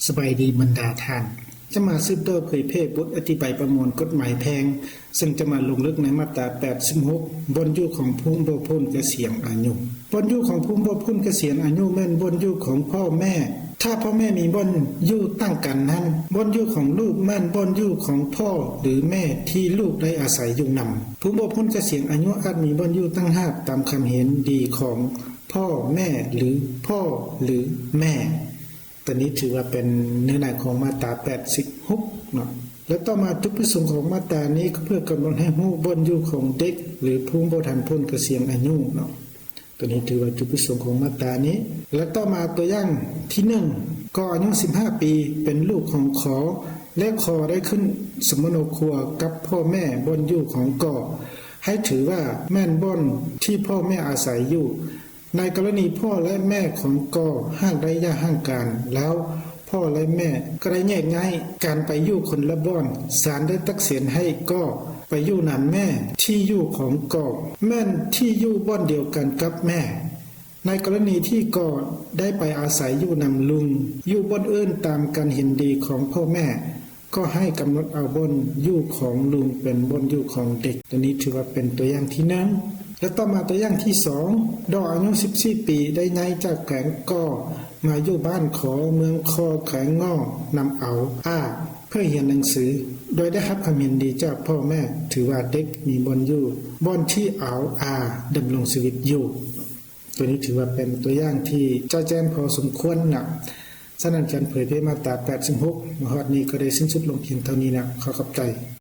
สบายดีบรรดาท่านจะมาสืบต่อเผยแพร่บทอธิบายประมวลกฎหมายแพ่งซึ่งจะมาลงลึกในมาตรา86บนอยู่ของผู้บ่พ้นเกษียณอายุบนอยู่ของผู้บ่พ้นเกษียณอายุแม่นบนอยู่ของพ่อแม่ถ้าพ่อแม่มีบนอยู่ตั้งกันนั้นบนอยู่ของลูกแม่นบนอยู่ของพ่อหรือแม่ที่ลูกได้อาศัยอยู่นำผู้บ่พ้นเกษียณอายุอาจมีบนอยู่ตั้งห้าตามคำเห็นดีของพ่อแม่หรือพ่อหรือแม่ตัวนี้ถือว่าเป็นเนื้อหาของมาตรา86เนาะแล้วต่อมาจุดประสงค์ของมาตรานี้ก็เพื่อกำหนดให้ผู้บนอยู่ของเด็กหรือผู้บ่ทันพ้นเกษียณอายุเนาะตัวนี้ถือว่าจุดประสงค์ของมาตรานี้และต่อมาตัวอย่างที่1ก็อายุ15ปีเป็นลูกของขอและขอได้ขึ้นสมโนครัวกับพ่อแม่บนอยู่ของก่อให้ถือว่าแม่นบนที่พ่อแม่อาศัยอยู่ในกรณีพ่อและแม่ของก่อห้างระยะห่างกันแล้วพ่อและแม่ก็ได้แยกย้ายการไปอยู่คนละบ้านศาลได้ตักเสียนให้ก่อไปอยู่นำแม่ที่อยู่ของก่อแม่นที่อยู่บ้านเดียวกันกับแม่ในกรณีที่ก่อได้ไปอาศัยอยู่นำลุงอยู่บ้านอื่นตามการเห็นดีของพ่อแม่ก็ให้กำหนดเอาบ้านอยู่ของลุงเป็นบ้านอยู่ของเด็กตัวนี้ถือว่าเป็นตัวอย่างที่1และต่อมาตัวอย่างที่2ดอกอายุ14ปีได้ย้ายจากแขวงก่อมาอยู่บ้านขอเมืองคอแขวงงอนำเอาเพื่อเรียนหนังสือโดยได้รับคำเห็นดีจากพ่อแม่ถือว่าเด็กมีบอนอยู่บอนที่เอาดำรงชีวิตอยู่ตัวนี้ถือว่าเป็นตัวอย่างที่จ้าแจ้งพอสมควรนะฉะนั้นการเผยแพร่มาตรา86มหอดนี้ก็ได้สิ้นสุดลงเพียงเท่านี้นะขอขอบใจ